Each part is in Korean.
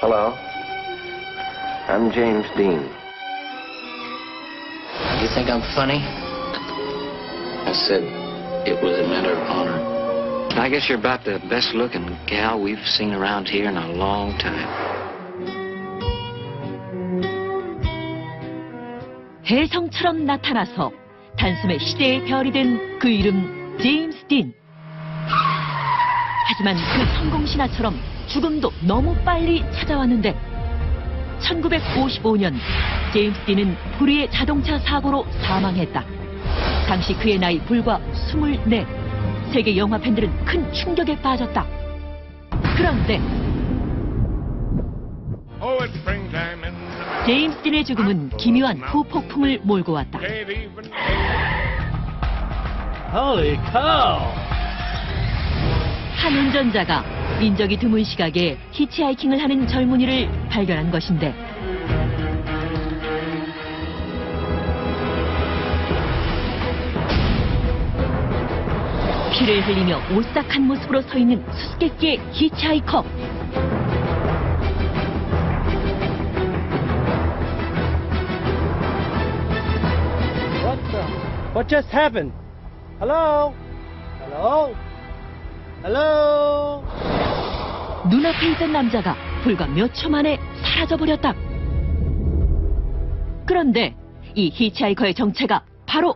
Hello. I'm James Dean. You think I'm funny? I said it was a matter of honor. I guess you're about the best-looking gal we've seen around here in a long time. 혜성처럼 나타나서 단숨에 시대의 별이 된 그 이름 제임스 딘. 하지만 그 성공 신화처럼 죽음도 너무 빨리 찾아왔는데 1955년 제임스 딘은 불의의 자동차 사고로 사망했다. 당시 그의 나이 불과 24. 세계 영화 팬들은 큰 충격에 빠졌다. 그런데 제임스 딘의 죽음은 기묘한 후폭풍을 몰고 왔다. Holy cow! 한 운전자가 인적이 드문 시각에 히치하이킹을 하는 젊은이를 발견한 것인데 피를 흘리며 오싹한 모습으로 서 있는 수수께끼의 히치하이커. What just happened? Hello? Hello? Hello? 눈앞에 있던 남자가 불과 몇 초 만에 사라져버렸다. 그런데 이 히치하이커의 정체가 바로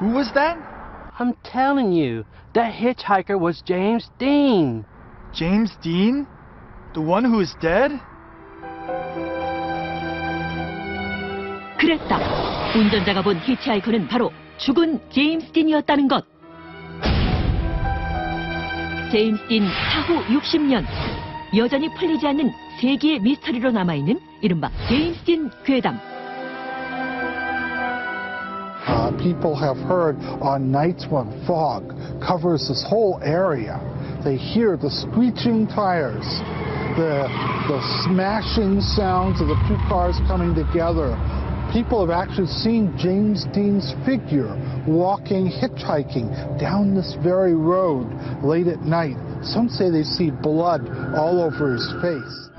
Who was that? I'm telling you, that hitchhiker was James Dean. James Dean? The one who is dead? 그랬다. 운전자가 본 히치하이커는 바로 죽은 제임스 딘이었다는 것. 제임스 딘 사후 60년 여전히 풀리지 않는 세기의 미스터리로 남아있는 이른바 제임스 딘 괴담. People have heard on nights when fog covers this whole area, they hear the screeching tires, the smashing sounds of the two cars coming together. People have actually seen James Dean's figure walking, hitchhiking down this very road late at night. Some say they see blood all over his face.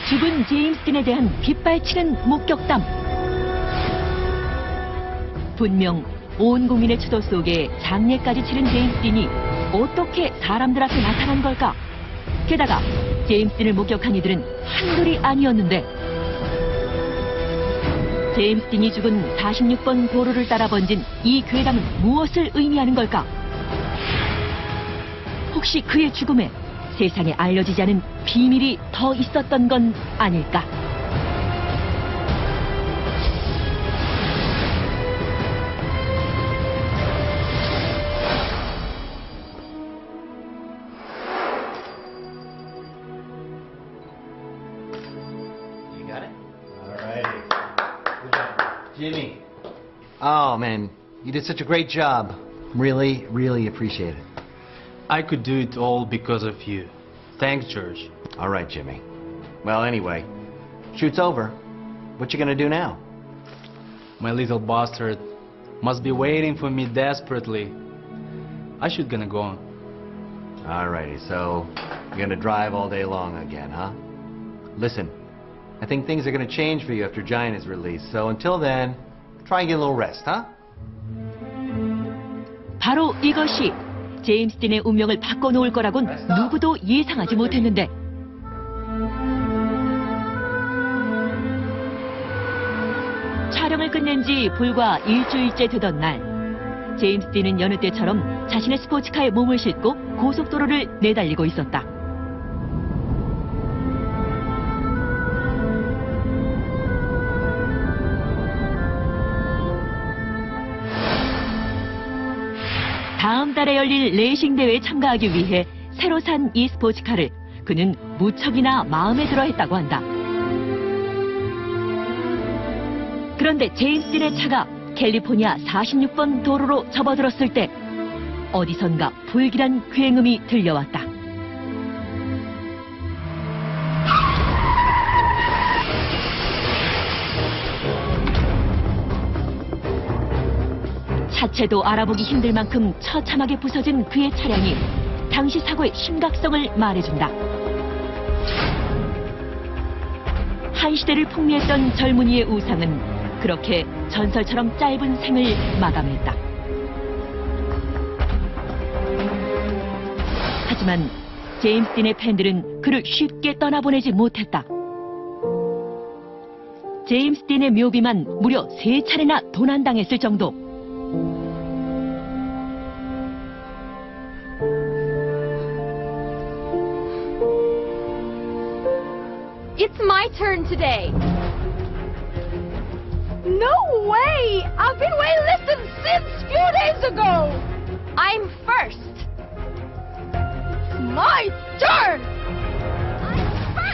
죽은 제임스 딘에 대한 빗발치는 목격담. 분명 온 국민의 추도 속에 장례까지 치른 제임스 딘이 어떻게 사람들 앞에 나타난 걸까? 게다가 제임스 딘을 목격한 이들은 한둘이 아니었는데 제임스 딘이 죽은 46번 도로를 따라 번진 이 괴담은 무엇을 의미하는 걸까? 혹시 그의 죽음에 세상에 알려지지 않은 비밀이 더 있었던 건 아닐까? Jimmy. Oh, man, you did such a great job. Really, really appreciate it. I could do it all because of you. Thanks, George. All right, Jimmy. Well, anyway, shoot's over. What you gonna do now? My little bastard must be waiting for me desperately. I should gonna go on. All righty, so you're gonna drive all day long again, huh? Listen, I think things are gonna change for you after Giant is released. So until then, try and get a little rest, huh? 바로 이것이 제임스 딘의 운명을 바꿔놓을 거라곤 누구도 예상하지 못했는데 촬영을 끝낸 지 불과 일주일째 되던 날 제임스 딘은 여느 때처럼 자신의 스포츠카에 몸을 싣고 고속도로를 내달리고 있었다. 다음 달에 열릴 레이싱 대회에 참가하기 위해 새로 산 이 스포츠카를 그는 무척이나 마음에 들어 했다고 한다. 그런데 제임스 딘의 차가 캘리포니아 46번 도로로 접어들었을 때 어디선가 불길한 굉음이 들려왔다. 차체도 알아보기 힘들 만큼 처참하게 부서진 그의 차량이 당시 사고의 심각성을 말해준다. 한 시대를 풍미했던 젊은이의 우상은 그렇게 전설처럼 짧은 생을 마감했다. 하지만 제임스 딘의 팬들은 그를 쉽게 떠나보내지 못했다. 제임스 딘의 묘비만 무려 3차례나 도난당했을 정도. It's my turn today. No way! I've been waitlisted since few days ago. I'm first. My turn.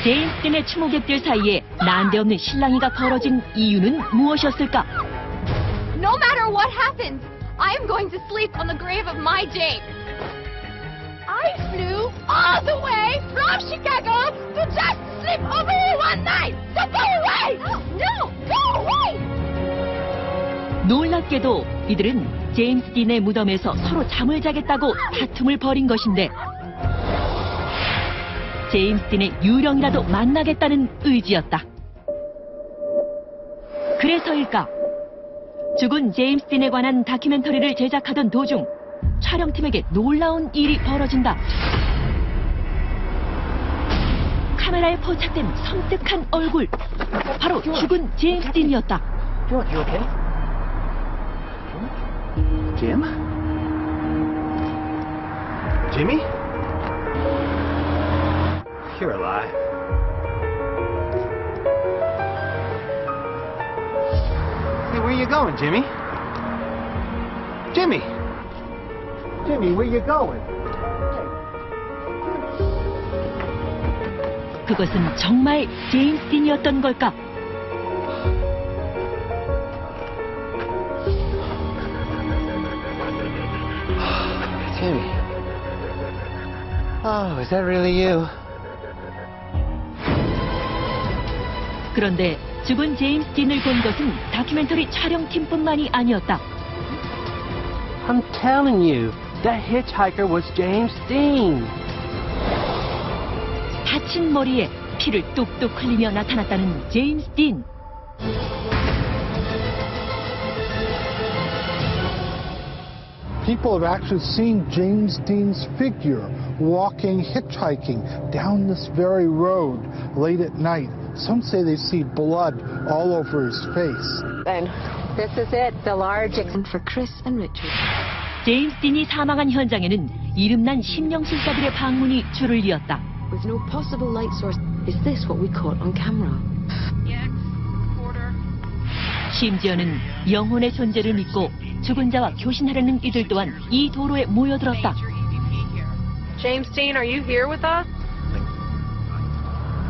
제임스 딘의 추모객들 사이에 난데없는 실랑이가 벌어진 이유는 무엇이었을까? No matter what happens, I am going to sleep on the grave of my James. I flew all the way from Chicago to just sleep over here one night. So go away! No, go away! 놀랍게도 이들은 제임스 딘의 무덤에서 서로 잠을 자겠다고 다툼을 벌인 것인데 제임스 딘의 유령이라도 만나겠다는 의지였다. 그래서일까? 죽은 제임스 딘에 관한 다큐멘터리를 제작하던 도중 촬영팀에게 놀라운 일이 벌어진다. 카메라에 포착된 섬뜩한 얼굴, 바로 죽은 제임스 딘이었다. George, you okay? Jim? Jimmy? You're alive. Hey, where you going, Jimmy? Jimmy! Jimmy, where you going? 그것은 정말 제임스 딘이었던 걸까? Jimmy. Oh, is that really you? 그런데 죽은 제임스 딘을 본 것은 다큐멘터리 촬영팀뿐만이 아니었다. I'm telling you, that hitchhiker was James Dean. 다친 머리에 피를 뚝뚝 흘리며 나타났다는 제임스 딘. People have actually seen James Dean's figure walking, hitchhiking down this very road late at night. Some say they see blood all over his face. And this is it, the large for Chris and Richard. 제임스 딘이 사망한 현장에는 이름난 심령술사들의 방문이 줄을 이었다. With no possible light source, is this what we caught on camera? 심지어는 영혼의 존재를 믿고 죽은 자와 교신하려는 이들 또한 이 도로에 모여들었다. James Dean, are you here with us?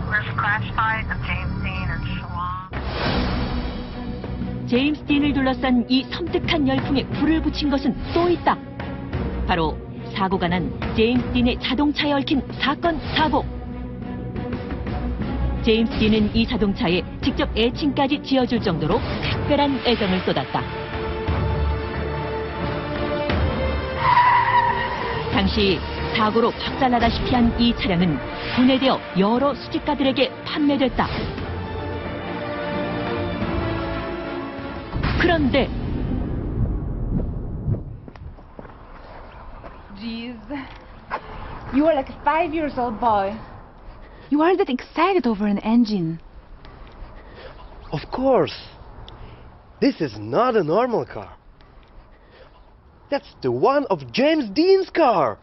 Where's the crash site of James Dean and Shalom? 제임스 딘을 둘러싼 이 섬뜩한 열풍에 불을 붙인 것은 또 있다. 바로 사고가 난 제임스 딘의 자동차에 얽힌 사건 사고. 제임스 딘은 이 자동차에 직접 애칭까지 지어줄 정도로 특별한 애정을 쏟았다. 당시 사고로 박살나다시피 한 이 차량은 분해되어 여러 수집가들에게 판매됐다. 그런데 Jeez. You are like a 5-year-old boy. You are that excited over an engine. Of course. This is not a normal car. That's the one of James Dean's car.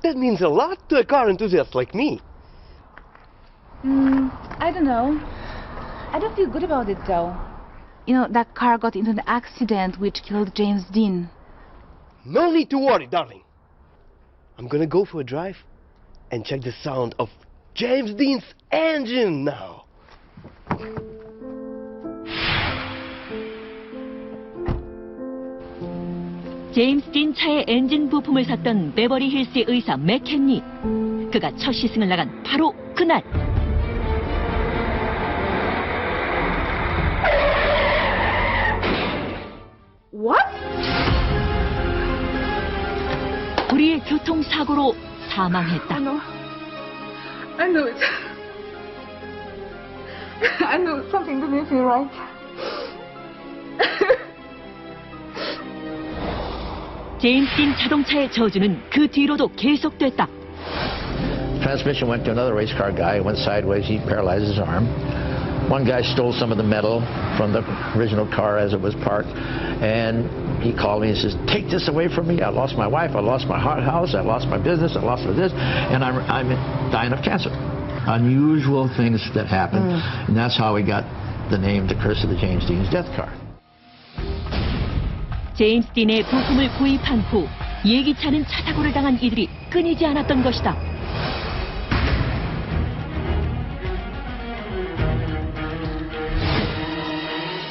That means a lot to a car enthusiast like me. I don't know. I don't feel good about it, though. You know, that car got into an accident which killed James Dean. No need to worry, darling. I'm gonna go for a drive and check the sound of James Dean's engine now. 제임스 딘 차의 엔진 부품을 샀던 베버리 힐스의 의사 맥켄니. 그가 첫 시승을 나간 바로 그날. What? 우리의 교통사고로 사망했다. I know it. I knew something didn't feel right. 제임스 딘 자동차의 저주는 그 뒤로도 계속됐다. Transmission went to another race car guy. It went sideways. He paralyzed his arm. One guy stole some of the metal from the original car as it was parked, and he called me and says, "Take this away from me. I lost my wife. I lost my house. I lost my business. I lost this, and I'm dying of cancer." Unusual things that happened, and that's how we got the name, The Curse of the James Dean's Death Car. 제임스 딘의 부품을 구입한 후 예기치 않은 차 사고를 당한 이들이 끊이지 않았던 것이다.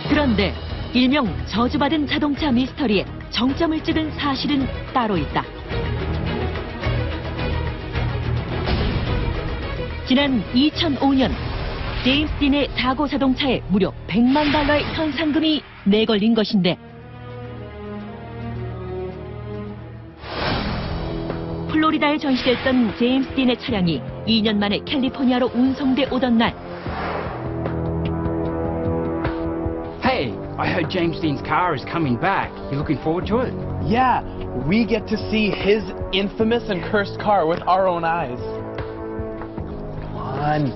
그런데 일명 저주받은 자동차 미스터리에 정점을 찍은 사실은 따로 있다. 지난 2005년 제임스 딘의 사고 자동차에 무려 $100만 현상금이 내걸린 것인데 플로리다에 전시됐던 제임스 딘의 차량이 2년 만에 캘리포니아로 운송돼 오던 날 Hey, I heard James Dean's car is coming back. You looking forward to it? Yeah, we get to see his infamous and cursed car with our own eyes. Come on.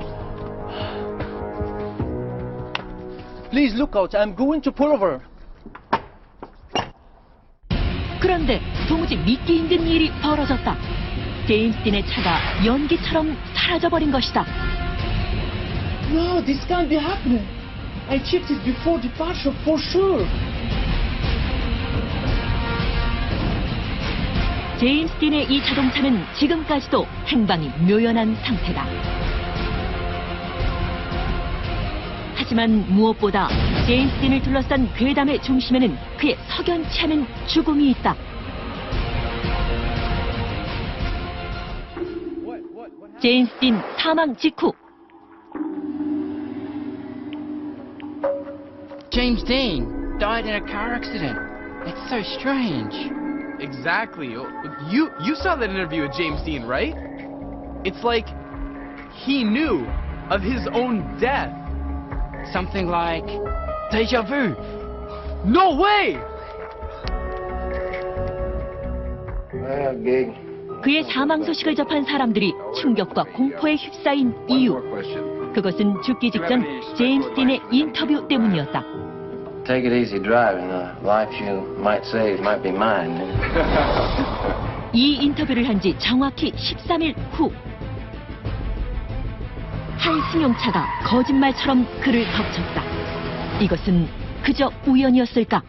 Please look out, I'm going to pull over. 그런데 도무지 믿기 힘든 일이 벌어졌다. 제임스 딘의 차가 연기처럼 사라져버린 것이다. No, this can't be happening. I checked it before departure for sure. 제임스 딘의 이 자동차는 지금까지도 행방이 묘연한 상태다. 하지만 무엇보다 제임스 딘을 둘러싼 괴담의 중심에는 그의 석연치 않은 죽음이 있다. 제임스 딘 사망 직후 James Dean died in a car accident. It's so strange. Exactly. You saw that interview with James Dean, right? It's like he knew of his own death. Something like deja vu. No way! 그의 사망 소식을 접한 사람들이 충격과 공포에 휩싸인 이유. 그것은 죽기 직전 제임스 딘의 인터뷰 때문이었다. Take it easy driving. The life you might save might be mine. 이 인터뷰를 한 지 정확히 13일 후. 한 승용차가 거짓말처럼 그를 덮쳤다. 이것은 그저 우연이었을까?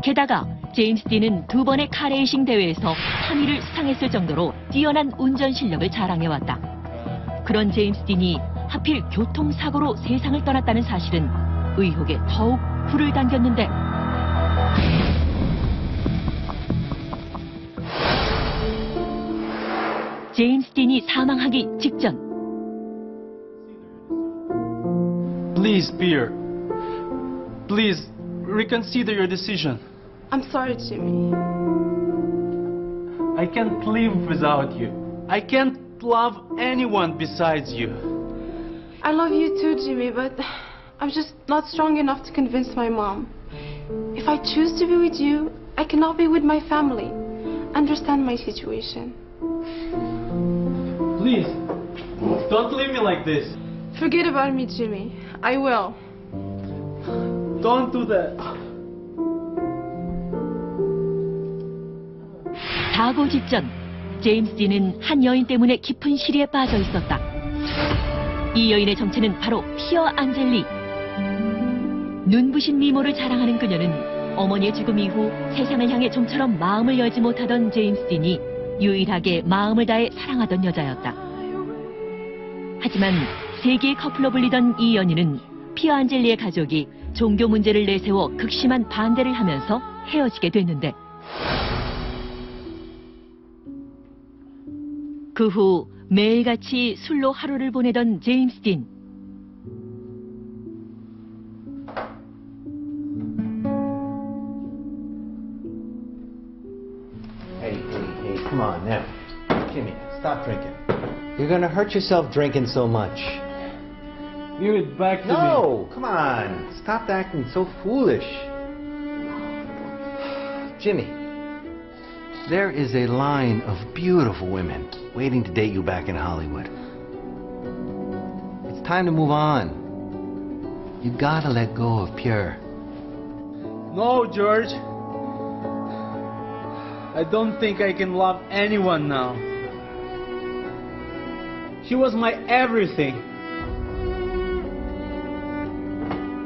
게다가 제임스 딘은 2번의 카레이싱 대회에서 3위를 수상했을 정도로 뛰어난 운전 실력을 자랑해왔다. 그런 제임스 딘이 하필 교통사고로 세상을 떠났다는 사실은 의혹에 더욱 불을 당겼는데 제임스 딘이 사망하기 직전 Please, Pierre. Please, reconsider your decision. I'm sorry, Jimmy. I can't live without you. I can't love anyone besides you. I love you too, Jimmy, but I'm just not strong enough to convince my mom. If I choose to be with you, I cannot be with my family. Understand my situation. Please, don't leave me like this. Forget about me, Jimmy. I will. Don't do that. 사고 직전 제임스 딘은 한 여인 때문에 깊은 시리에 빠져 있었다. 이 여인의 정체는 바로 피어 안젤리. 눈부신 미모를 자랑하는 그녀는 어머니의 죽음 이후 세상을 향해 좀처럼 마음을 열지 못하던 제임스 딘이 유일하게 마음을 다해 사랑하던 여자였다. 하지만 세계의 커플로 불리던 이 연인은 피어 안젤리의 가족이 종교 문제를 내세워 극심한 반대를 하면서 헤어지게 됐는데 그 후 매일같이 술로 하루를 보내던 제임스 딘. Jimmy, stop drinking. You're gonna hurt yourself drinking so much. Give it back to me. No, come on. Stop acting so foolish. Jimmy, there is a line of beautiful women waiting to date you back in Hollywood. It's time to move on. You gotta let go of Pure. No, George. I don't think I can love anyone now. She was my everything.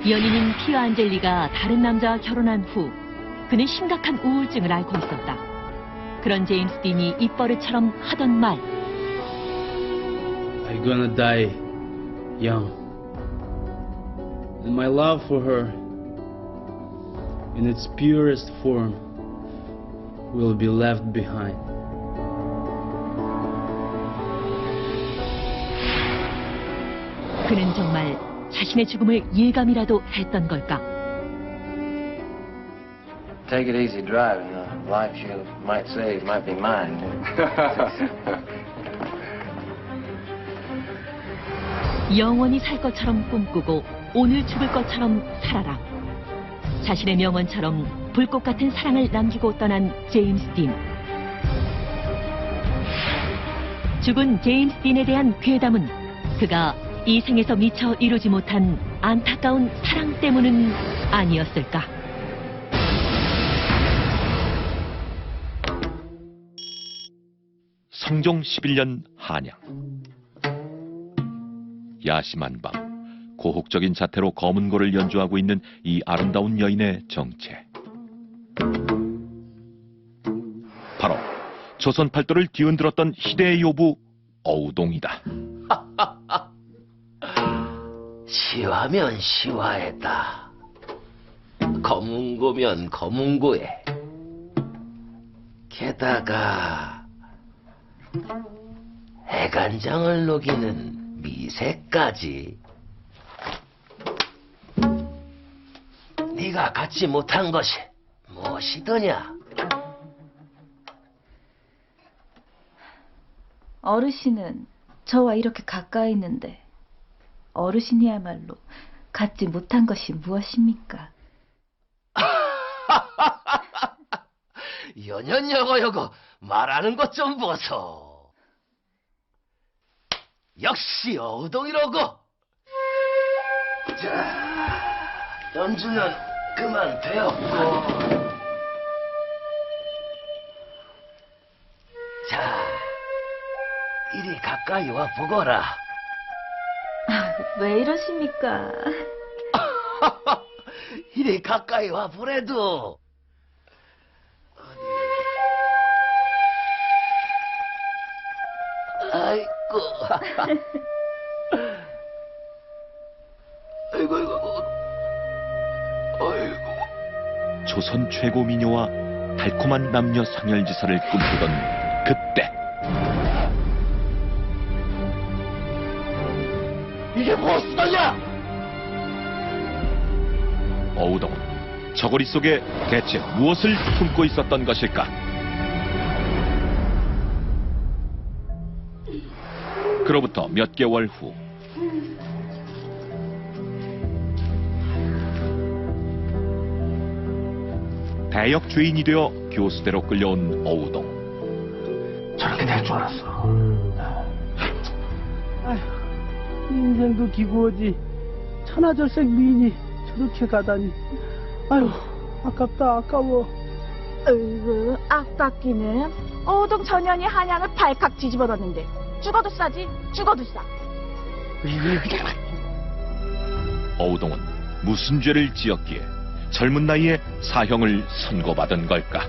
연인인 피어 안젤리가 다른 남자와 결혼한 후 그는 심각한 우울증을 앓고 있었다. 그런 제임스 딘이 입버릇처럼 하던 말. I'm gonna die young. And my love for her, in its purest form, will be left behind. 그는 정말 자신의 죽음을 예감이라도 했던 걸까? Take it easy driving. The life you might save might be mine. 영원히 살 것처럼 꿈꾸고 오늘 죽을 것처럼 살아라. 자신의 명언처럼 불꽃 같은 사랑을 남기고 떠난 제임스 딘. 죽은 제임스 딘에 대한 괴담은 그가 이 생에서 미처 이루지 못한 안타까운 사랑 때문은 아니었을까? 성종 11년 한양. 야심한 밤, 고혹적인 자태로 검은고를 연주하고 있는 이 아름다운 여인의 정체. 바로 조선 팔도를 뒤흔들었던 희대의 요부 어우동이다. 시화면 시화에다, 검은고면 검은고에, 게다가 해간장을 녹이는 미새까지. 네가 갖지 못한 것이 무엇이더냐? 어르신은 저와 이렇게 가까이 있는데 어르신이야말로 갖지 못한 것이 무엇입니까? 연연여고여고 말하는 것 좀 보소. 역시 어우동이로고. 자, 연주는 그만 되었고. 자, 이리 가까이 와 보거라. 왜 이러십니까? 이리 가까이 와 보래도. 아이고. 아이고. 조선 최고 미녀와 달콤한 남녀 상열지사를 꿈꾸던 그때. 이게 무엇이더냐? 어우동은 저고리 속에 대체 무엇을 품고 있었던 것일까? 그로부터 몇 개월 후, 대역 죄인이 되어 교수대로 끌려온 어우동. 저렇게 될 줄 알았어. 인생도 기구하지. 천하절색 미인이 저렇게 가다니. 아유, 아깝다, 아까워. 으이구, 아깝기는. 어우동 전현이 한양을 발칵 뒤집어 놨는데 죽어도 싸지, 죽어도 싸. 어우동은 무슨 죄를 지었기에 젊은 나이에 사형을 선고받은 걸까?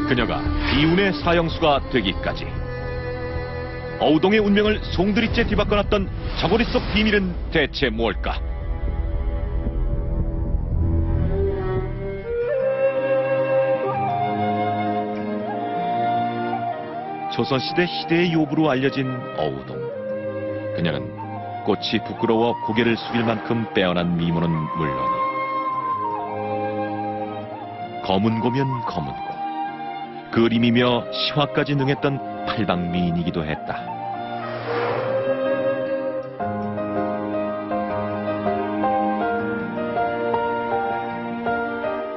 그녀가 비운의 사형수가 되기까지 어우동의 운명을 송두리째 뒤바꿔놨던 저고리 속 비밀은 대체 뭘까? 조선시대 희대의 요부로 알려진 어우동. 그녀는 꽃이 부끄러워 고개를 숙일 만큼 빼어난 미모는 물론이요. 검은고면 검은고, 그림이며 시화까지 능했던 팔방미인이기도 했다.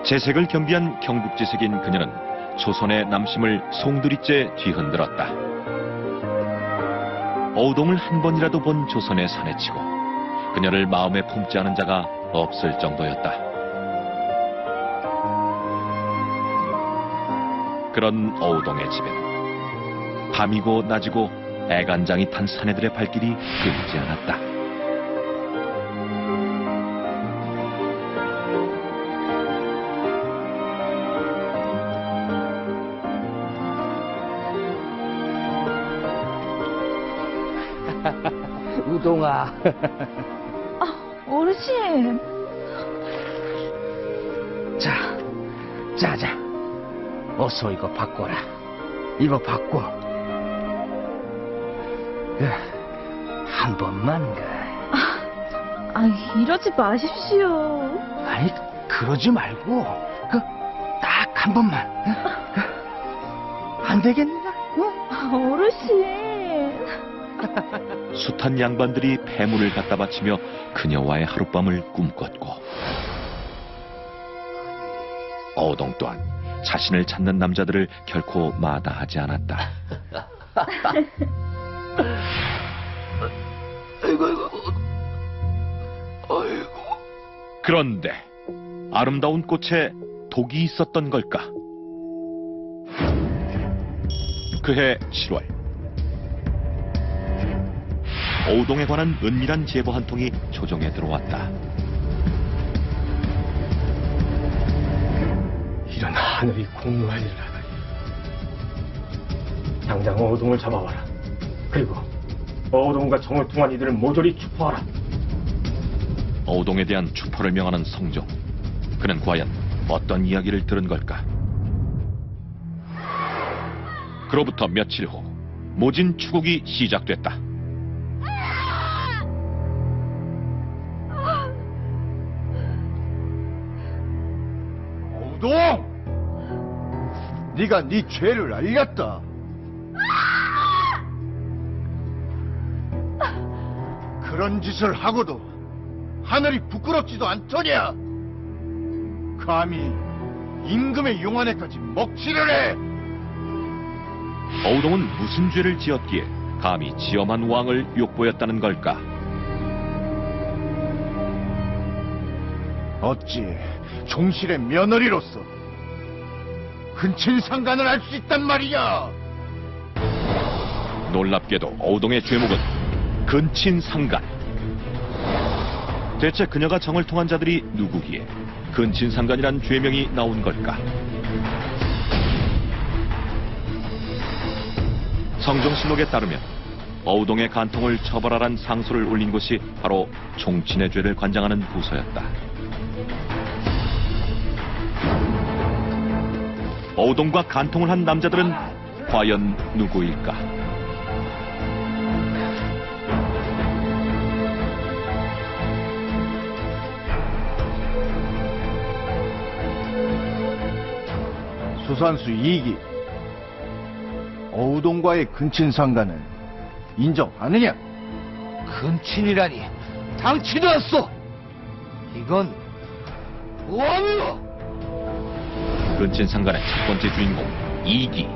재색을 겸비한 경국지색인 그녀는 조선의 남심을 송두리째 뒤흔들었다. 어우동을 한 번이라도 본 조선의 사내치고 그녀를 마음에 품지 않은 자가 없을 정도였다. 그런 어우동의 집엔 밤이고 낮이고 애간장이 탄 사내들의 발길이 끊이지 않았다. 우동아. 어르신. 자자. 어서 이거 바꿔라. 이거 바꿔. 한 번만 이러지 마십시오. 아니, 그러지 말고 딱 한 번만. 안 되겠나? 어르신. 숱한 양반들이 폐물을 갖다 바치며 그녀와의 하룻밤을 꿈꿨고, 어우동 또한 자신을 찾는 남자들을 결코 마다하지 않았다. 그런데 아름다운 꽃에 독이 있었던 걸까? 그해 7월, 어우동에 관한 은밀한 제보 한 통이 조정에 들어왔다. 이런 하늘이 공유할 일을 하다니. 당장 어우동을 잡아와라. 그리고 어우동과 정을 통한 이들을 모조리 추포하라. 어우동에 대한 추포를 명하는 성종. 그는 과연 어떤 이야기를 들은 걸까? 그로부터 며칠 후 모진 추국이 시작됐다. 어우동! 네가 네 죄를 알렸다. 그런 짓을 하고도 하늘이 부끄럽지도 않더냐? 감히 임금의 용안에까지 먹칠을 해! 어우동은 무슨 죄를 지었기에 감히 지엄한 왕을 욕보였다는 걸까? 어찌 종실의 며느리로서 근친상간을 할 수 있단 말이냐? 놀랍게도 어우동의 죄목은 근친상간. 대체 그녀가 정을 통한 자들이 누구기에 근친상간이란 죄명이 나온 걸까? 성종실록에 따르면 어우동의 간통을 처벌하란 상소를 올린 곳이 바로 종친의 죄를 관장하는 부서였다. 어우동과 간통을 한 남자들은 과연 누구일까? 수산수 2기, 어우동과의 근친상간을 인정하느냐? 근친이라니 당치도 않소. 이건 원로. 근친상간의 첫 번째 주인공 이기.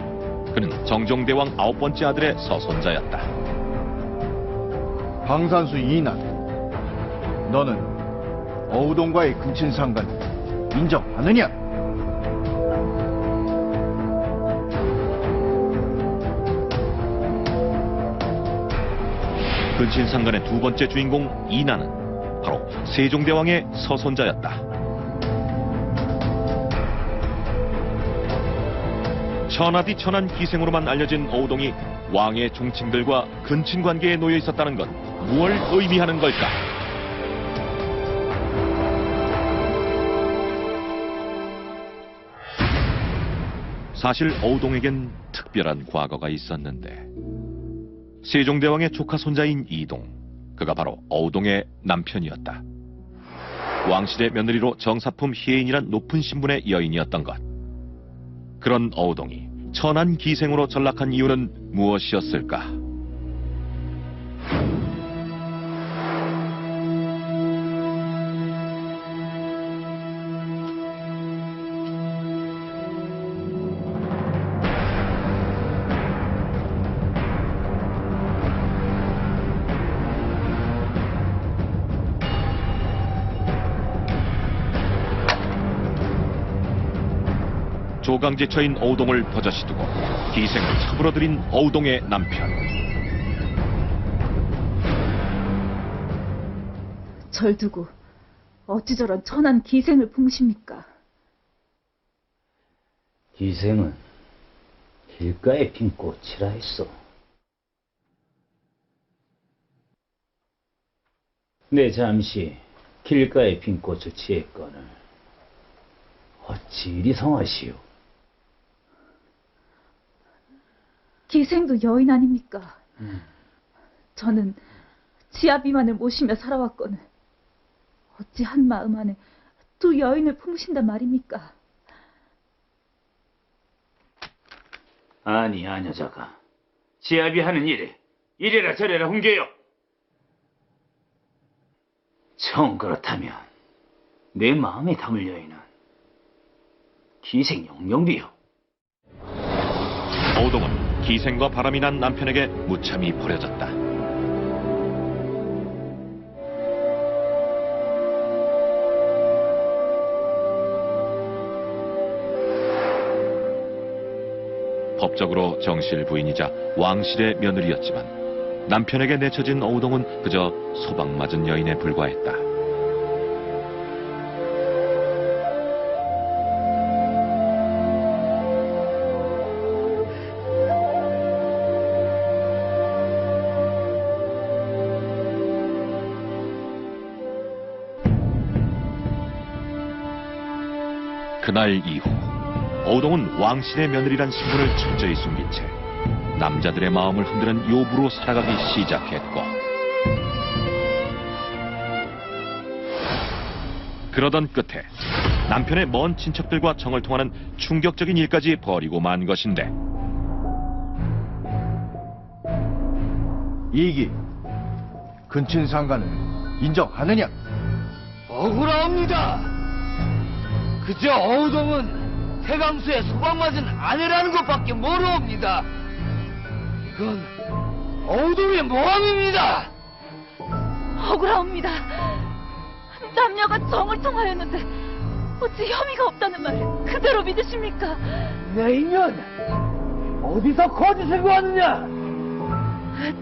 그는 정종대왕 9번째 아들의 서손자였다. 방산수 이난, 너는 어우동과의 근친상간을 인정하느냐? 근친상간의 두 번째 주인공 이난은 바로 세종대왕의 서손자였다. 천하디천한 기생으로만 알려진 어우동이 왕의 종친들과 근친관계에 놓여 있었다는 건 무엇을 의미하는 걸까? 사실 어우동에겐 특별한 과거가 있었는데 세종대왕의 조카 손자인 이동, 그가 바로 어우동의 남편이었다. 왕실의 며느리로 정사품 희애인이란 높은 신분의 여인이었던 것. 그런 어우동이 천한 기생으로 전락한 이유는 무엇이었을까? 조강지처인 어우동을 버젓이 두고 기생을 잡으러들인 어우동의 남편. 절 두고 어찌 저런 천한 기생을 품으십니까? 기생은 길가에 핀 꽃이라 했어. 내 잠시 길가에 핀 꽃을 취했거늘 어찌 이리 성하시오? 기생도 여인 아닙니까? 저는 지아 비만을 모시며 살아왔거늘 어찌 한 마음 안에 두 여인을 품으신단 말입니까? 아니, 아녀자가 지압이 하는 일에 이래라 저래라 훈계요. 정 그렇다면 내 마음에 담을 여인은 기생 영영비요. 어우동은 기생과 바람이 난 남편에게 무참히 버려졌다. 법적으로 정실 부인이자 왕실의 며느리였지만 남편에게 내쳐진 어우동은 그저 소방맞은 여인에 불과했다. 그날 이후 어우동은 왕실의 며느리란 신분을 철저히 숨긴 채 남자들의 마음을 흔드는 요부로 살아가기 시작했고, 그러던 끝에 남편의 먼 친척들과 정을 통하는 충격적인 일까지 벌이고 만 것인데, 이기, 근친상간을 인정하느냐? 억울합니다. 그저 어우동은 태강수의 소방맞은 아내라는 것밖에 모르옵니다. 이건 어우동의 모함입니다. 억울하옵니다. 남녀가 정을 통하였는데 어찌 혐의가 없다는 말을 그대로 믿으십니까? 내 이년 어디서 거짓을 구하느냐?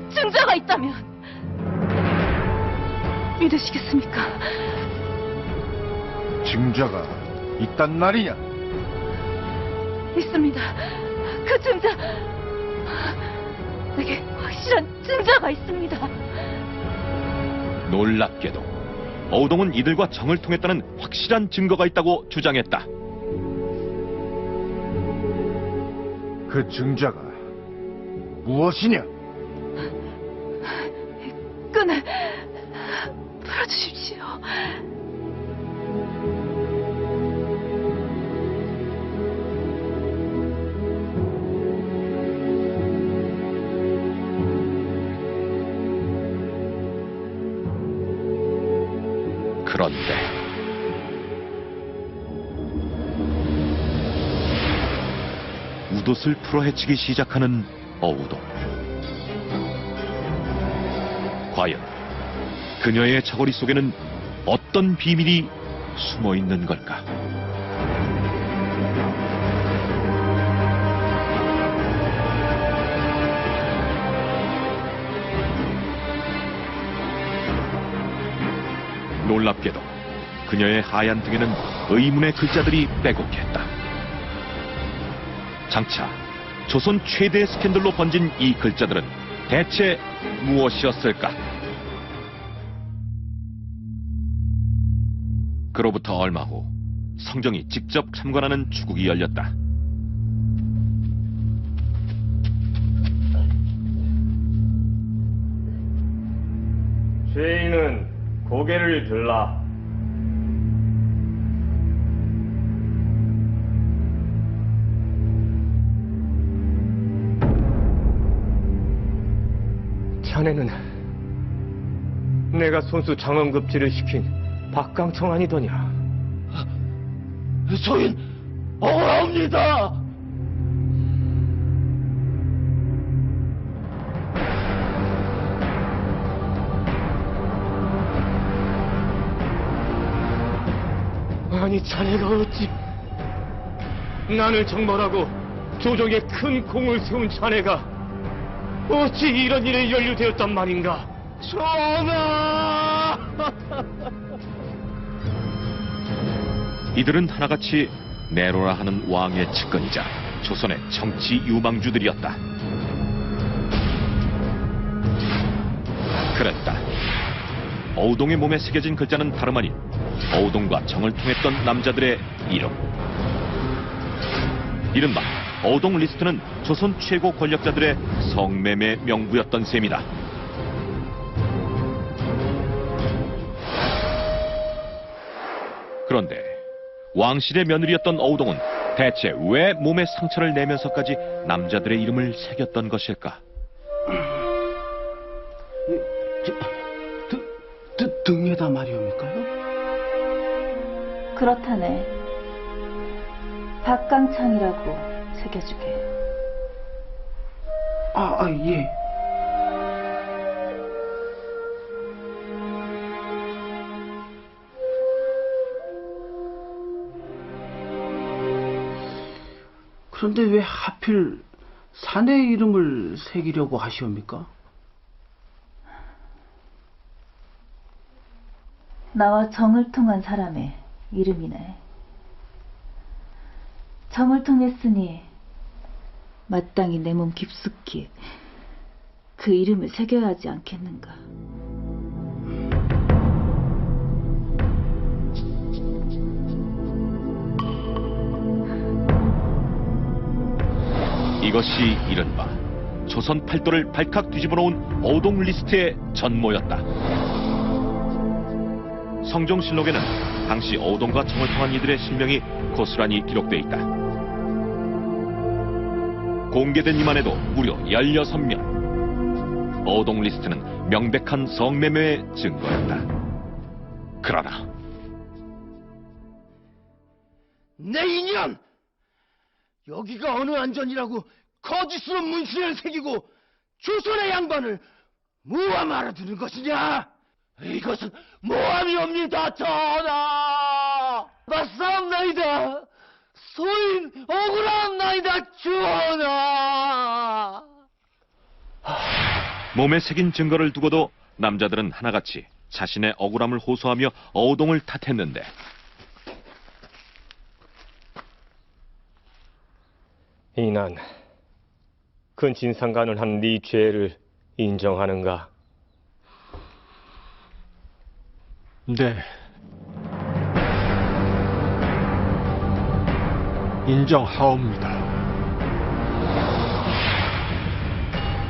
증자가 있다면 믿으시겠습니까? 증자가 있단 말이냐? 있습니다. 그 증자, 내게 확실한 증자가 있습니다. 놀랍게도 어우동은 이들과 정을 통했다는 확실한 증거가 있다고 주장했다. 그 증자가 무엇이냐? 끈을 풀어주십시오. 그런데 우돛을 풀어 헤치기 시작하는 어우동. 과연 그녀의 저고리 속에는 어떤 비밀이 숨어 있는 걸까? 놀랍게도 그녀의 하얀 등에는 의문의 글자들이 빼곡했다. 장차 조선 최대 스캔들로 번진 이 글자들은 대체 무엇이었을까? 그로부터 얼마 후 성정이 직접 참관하는 추국이 열렸다. 있는 고개를 들라. 자네는 내가 손수 장원급제를 시킨 박강청 아니더냐? 저흰 억울합니다. 아니 자네가 어찌 나를 정벌하고 조정에 큰 공을 세운 자네가 어찌 이런 일에 연루되었단 말인가? 전하! 이들은 하나같이 네로라 하는 왕의 측근이자 조선의 정치 유망주들이었다. 그랬다. 어우동의 몸에 새겨진 글자는 다름 아닌 어우동과 정을 통했던 남자들의 이름. 이른바 어우동 리스트는 조선 최고 권력자들의 성매매 명부였던 셈이다. 그런데 왕실의 며느리였던 어우동은 대체 왜 몸에 상처를 내면서까지 남자들의 이름을 새겼던 것일까? 등에다 말이옵니까요? 그렇다네. 박강창이라고 새겨주게. 예. 그런데 왜 하필 사내 이름을 새기려고 하시옵니까? 나와 정을 통한 사람의 이름이네. 정을 통했으니 마땅히 내 몸 깊숙이 그 이름을 새겨야 하지 않겠는가. 이것이 이른바 조선 팔도를 발칵 뒤집어 놓은 어우동 리스트의 전모였다. 성종실록에는 당시 어우동과 정을 통한 이들의 실명이 고스란히 기록돼 있다. 공개된 이만 해도 무려 16명. 어우동 리스트는 명백한 성매매의 증거였다. 그러나 내 인연! 여기가 어느 안전이라고 거짓으로 문신을 새기고 조선의 양반을 모함 알아두는 것이냐? 이것은 모함이옵니다, 전하! 맞사옵나이다! 소인 억울하옵나이다, 전하! 몸에 새긴 증거를 두고도 남자들은 하나같이 자신의 억울함을 호소하며 어우동을 탓했는데 이난 근친상간을 한 네 죄를 인정하는가? 네. 인정하옵니다.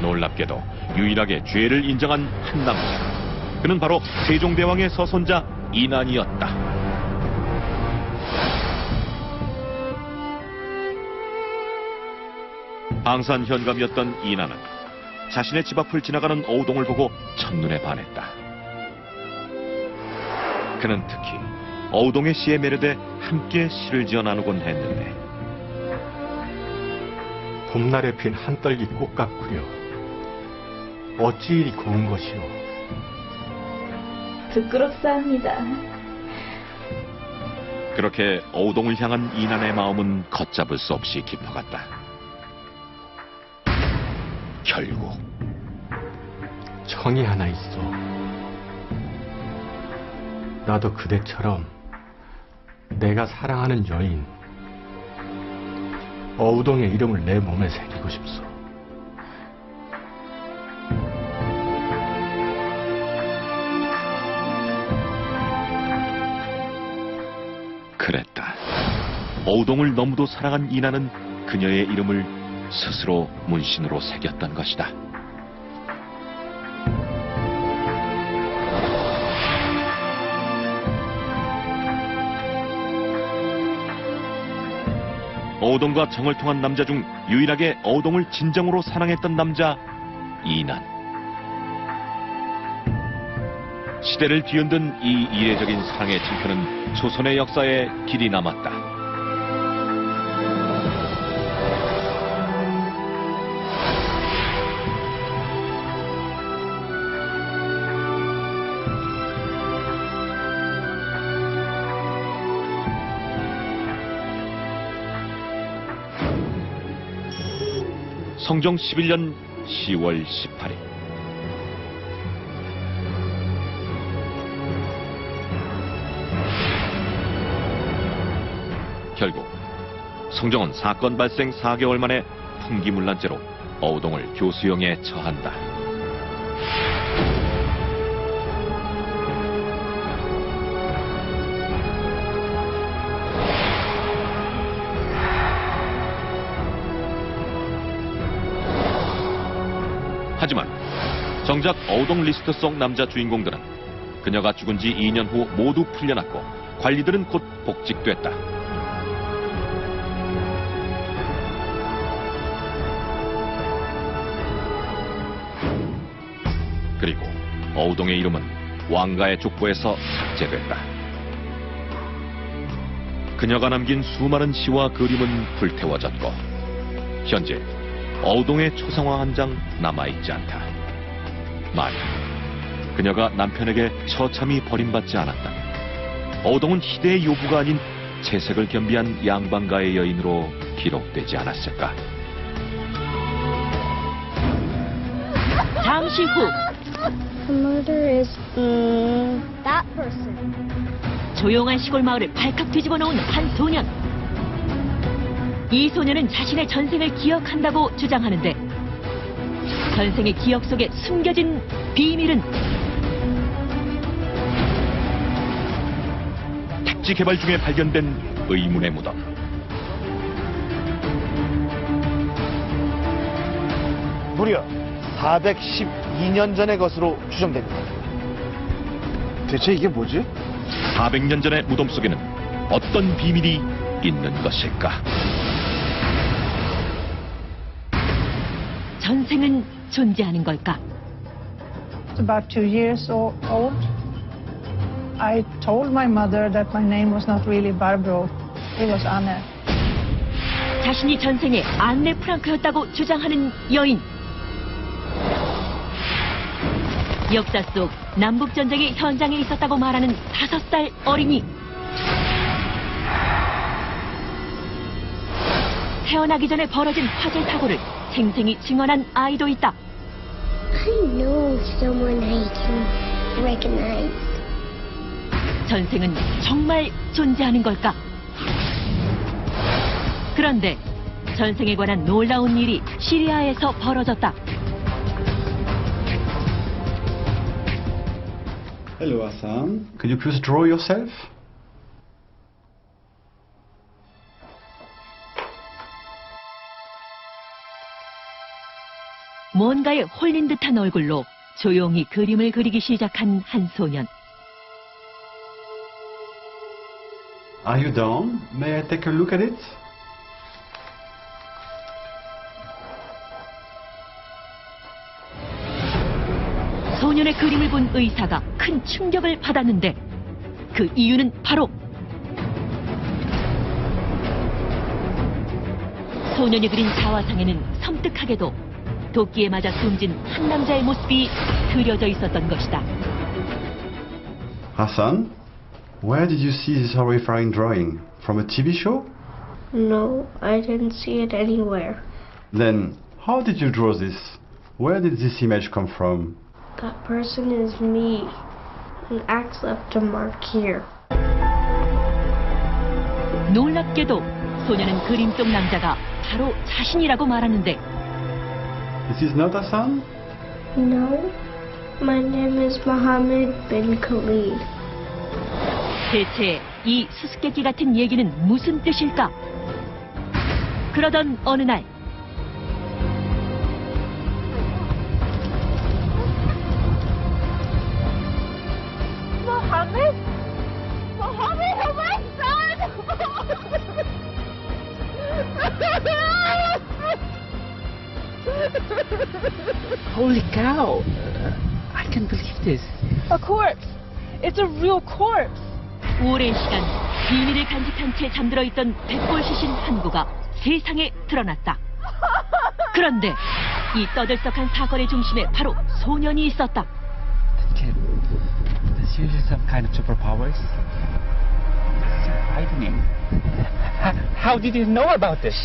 놀랍게도 유일하게 죄를 인정한 한 남자. 그는 바로 세종대왕의 서손자 이난이었다. 방산 현감이었던 이난은 자신의 집 앞을 지나가는 어우동을 보고 첫눈에 반했다. 그는 특히 어우동의 시에 매료돼 함께 시를 지어 나누곤 했는데 봄날에 핀 한떨기 꽃 같구려. 어찌 이리 고운 것이오. 부끄럽사옵니다. 그렇게 어우동을 향한 이난의 마음은 걷잡을 수 없이 깊어갔다. 결국 정이 하나 있어. 나도 그대처럼 내가 사랑하는 여인 어우동의 이름을 내 몸에 새기고 싶소. 그랬다. 어우동을 너무도 사랑한 이난은 그녀의 이름을 스스로 문신으로 새겼던 것이다. 어우동과 정을 통한 남자 중 유일하게 어우동을 진정으로 사랑했던 남자 이난. 시대를 뒤흔든 이 이례적인 사랑의 징표는 조선의 역사에 길이 남았다. 성종 11년 10월 18일 결국 성종은 사건 발생 4개월 만에 풍기문란죄로 어우동을 교수형에 처한다. 하지만 정작 어우동 리스트 속 남자 주인공들은 그녀가 죽은 지 2년 후 모두 풀려났고 관리들은 곧 복직됐다. 그리고 어우동의 이름은 왕가의 족보에서 삭제됐다. 그녀가 남긴 수많은 시와 그림은 불태워졌고 현재 어우동의 초상화 한 장 남아있지 않다. 만약 그녀가 남편에게 처참히 버림받지 않았다면 어우동은 희대의 요부가 아닌 채색을 겸비한 양반가의 여인으로 기록되지 않았을까. 잠시 후 The murder is that person. 조용한 시골 마을을 발칵 뒤집어 놓은 한 소년. 이 소년은 자신의 전생을 기억한다고 주장하는데 전생의 기억 속에 숨겨진 비밀은 택지 개발 중에 발견된 의문의 무덤. 무려 412년 전의 것으로 추정됩니다. 대체 이게 뭐지? 400년 전의 무덤 속에는 어떤 비밀이 있는 것일까? 전생은 존재하는 걸까? About 2 years old, I told my mother that my name was not really Barbro, it was Anne. 자신이 전생에 안네 프랑크였다고 주장하는 여인. 역사 속 남북전쟁의 현장에 있었다고 말하는 5살 어린이. 태어나기 전에 벌어진 화재 사고를 생생히 증언한 아이도 있다. I know someone I can recognize. 전생은 정말 존재하는 걸까? 그런데 전생에 관한 놀라운 일이 시리아에서 벌어졌다. Hello, Hassan. Could you please draw yourself? 뭔가에 홀린 듯한 얼굴로 조용히 그림을 그리기 시작한 한 소년. Are you done? May I take a look at it? 소년의 그림을 본 의사가 큰 충격을 받았는데 그 이유는 바로 소년이 그린 자화상에는 섬뜩하게도 도끼에 맞아 숨진 한 남자의 모습이 그려져 있었던 것이다. Hassan, where did you see this horrifying drawing? From a TV show? No, I didn't see it anywhere. Then, how did you draw this? Where did this image come from? That person is me. An axe left a mark here. 놀랍게도 소년은 그림 속 남자가 바로 자신이라고 말하는데 This is not Hassan? No, my name is Mohammed bin Khalid. 대체 이 수수께끼 같은 얘기는 무슨 뜻일까? 그러던 어느 날 Mohammed? Mohammed, oh my son! Holy cow. I can't believe this. A corpse. It's a real corpse. 오랜 시간 비밀을 간직한 채 잠들어 있던 백골 시신 한구가 세상에 드러났다. 그런데 이 떠들썩한 사건의 중심에 바로 소년이 있었다. Kid, does he use some kind of superpowers? It's frightening. How did you know about this?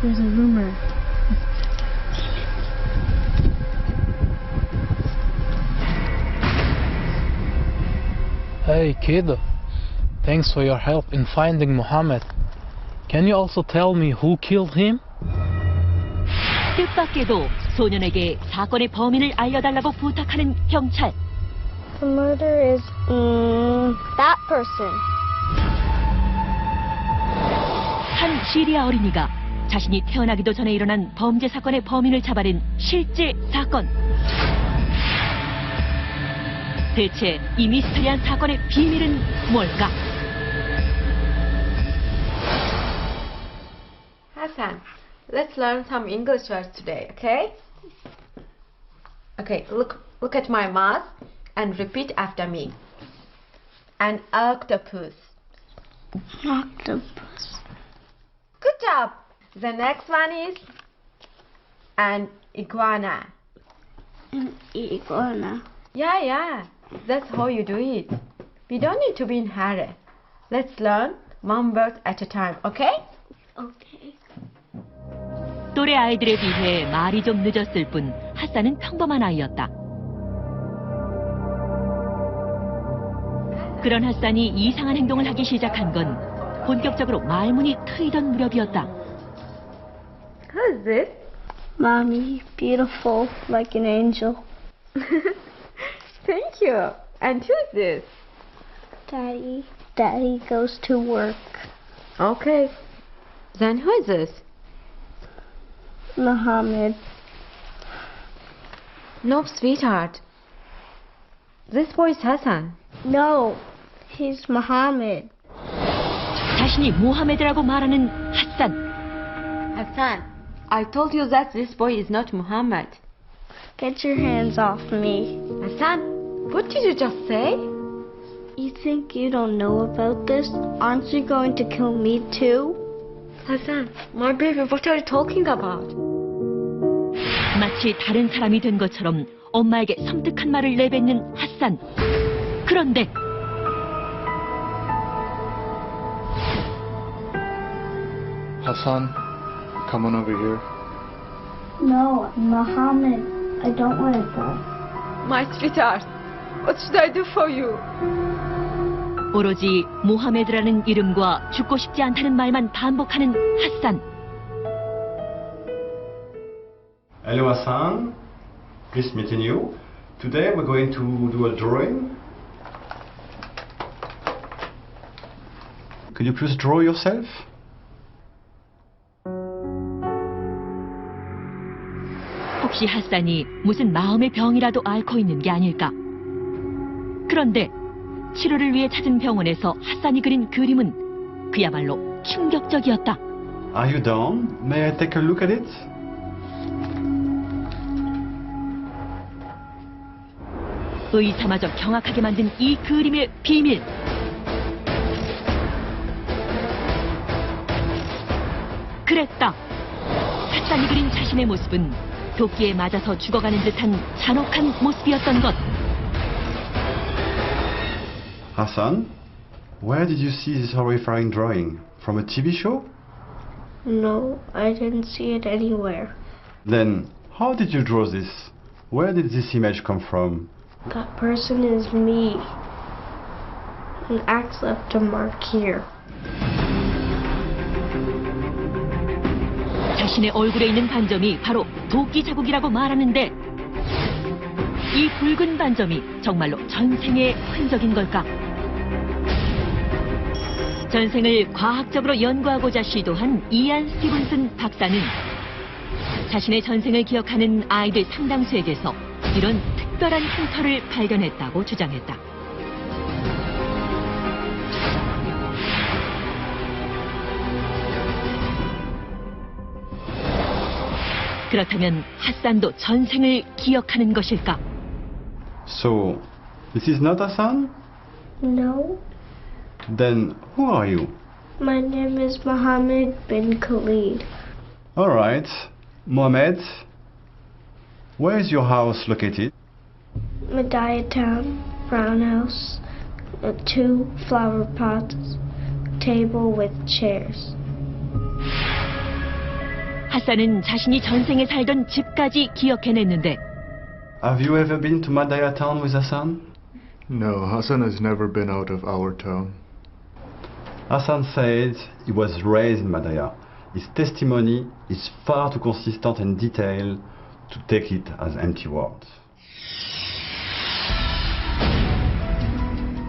There's a rumor. Hey kid, thanks for your help in finding Mohammed. Can you also tell me who killed him? 뜻밖에도 소년에게 사건의 범인을 알려달라고 부탁하는 경찰. The murder is that person. 한 시리아 어린이가 자신이 태어나기도 전에 일어난 범죄 사건의 범인을 잡아낸 실제 사건. 대체 이 미스터리한 사건의 비밀은 뭘까? Hassan, let's learn some English words today, okay? Okay, look at my mouth and repeat after me. An octopus. Octopus. Good job. The next one is an iguana. An iguana. Yeah. That's how you do it. We don't need to be in hurry. Let's learn one word at a time, okay? Okay. 또래 아이들에 비해 말이 좀 늦었을 뿐 핫산은 평범한 아이였다. 그런 핫산이 이상한 행동을 하기 시작한 건 본격적으로 말문이 트이던 무렵이었다. Who's this? Mommy, beautiful, like an angel. Thank you. And who's this? Daddy. Daddy goes to work. Okay. Then who is this? Muhammad. No, sweetheart. This boy is Hassan. No, he's Muhammad. 자신이 무하메드라고 말하는 핫산. Hassan, I told you that this boy is not Muhammad. Get your hands off me. Hassan, what did you just say? You think you don't know about this? Aren't you going to kill me too? Hassan, my baby, what are you talking about? 마치 다른 사람이 된 것처럼 엄마에게 섬뜩한 말을 내뱉는 핫산. 그런데 Hassan, come on over here. No, Muhammad. I don't want to go. My sweetheart, what should I do for you? 오로지 모하메드라는 이름과 죽고 싶지 않다는 말만 반복하는 핫산. Hello Hassan, pleased meeting you. Today we're going to do a drawing. Could you please draw yourself? 혹시 핫산이 무슨 마음의 병이라도 앓고 있는 게 아닐까? 그런데 치료를 위해 찾은 병원에서 핫산이 그린 그림은 그야말로 충격적이었다. Are you down? May I take a look at it? 의사마저 경악하게 만든 이 그림의 비밀. 그랬다. 핫산이 그린 자신의 모습은 도끼에 맞아서 죽어가는 듯한 잔혹한 모습이었던 것. Hassan, where did you see this horrifying drawing? From a TV show? No, I didn't see it anywhere. Then, how did you draw this? Where did this image come from? That person is me. An axe left a mark here. 자신의 얼굴에 있는 반점이 바로 도끼 자국이라고 말하는데 이 붉은 반점이 정말로 전생의 흔적인 걸까? 전생을 과학적으로 연구하고자 시도한 이안 스티븐슨 박사는 자신의 전생을 기억하는 아이들 상당수에게서 이런 특별한 흉터를 발견했다고 주장했다. 그렇다면 핫산도 전생을 기억하는 것일까? So, this is not Hassan? No, Then, who are you? my name is Mohammed bin Khalid. Alright, Mohammed. Where is your house located? Madaya Town, brown house, 2 flower pots, table with chairs. 핫산은 자신이 전생에 살던 집까지 기억해냈는데 Have you ever been to Madaya town with Hassan? No, Hassan has never been out of our town. Hassan said he was raised in Madaya. His testimony is far too consistent and detailed to take it as empty words.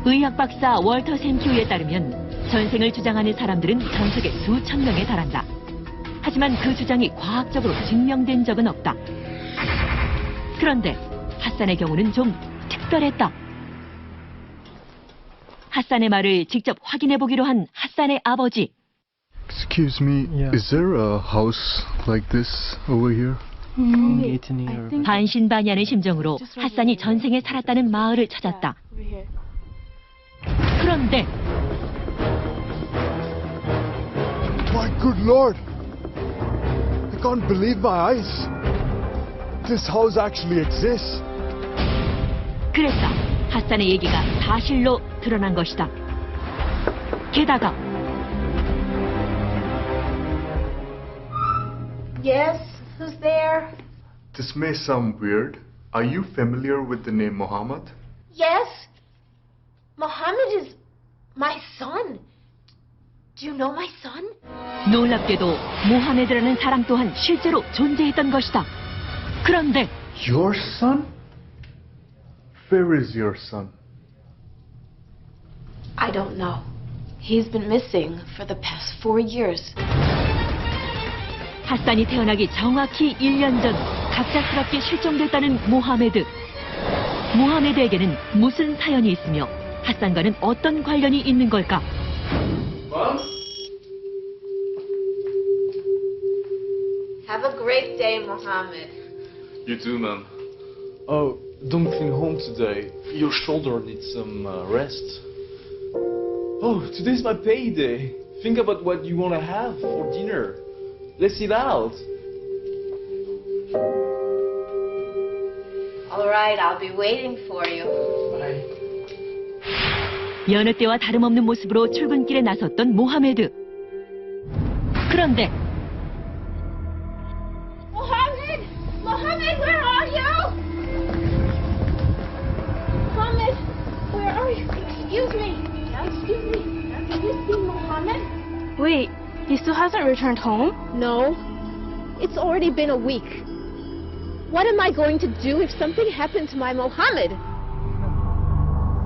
의학 박사 월터 샘큐에 따르면 전생을 주장하는 사람들은 전 세계 수천 명에 달한다. 하지만 그 주장이 과학적으로 증명된 적은 없다. 그런데 핫산의 경우는 좀 특별했다. 핫산의 말을 직접 확인해보기로 한 핫산의 아버지. Excuse me, is there a house like this over here? 반신반의하는 심정으로 핫산이 전생에 살았다는 마을을 찾았다. 그런데 My good lord! I can't believe my eyes. This house actually exists. 그랬다. 핫산의 얘기가 사실로 드러난 것이다. 게다가 Yes, who's there? This may sound weird. Are you familiar with the name Muhammad? Yes. Mohammed is my son. Do you know my son? 놀랍게도 모하메드라는 사람 또한 실제로 존재했던 것이다. 그런데 Your son? Where is your son? I don't know. He's been missing for the past 4 years. 핫산이 태어나기 정확히 1년 전 갑작스럽게 실종됐다는 모하메드. 모하메드에게는 무슨 사연이 있으며 핫산과는 어떤 관련이 있는 걸까? Have a great day, Mohammed. You too, ma'am. Oh, don't think home today. Your shoulder needs some rest. Oh, today's my payday. Think about what you want to have for dinner. Let's eat out. All right, I'll be waiting for you. Bye. 여느 때와 다름없는 모습으로 출근길에 나섰던 모하메드. 그런데 Mohammed! Mohammed, where are you? Mohammed, where are you? Excuse me. Excuse me. Can this be Mohammed? Wait, he still hasn't returned home? No. It's already been a week. What am I going to do if something happened to my Mohammed?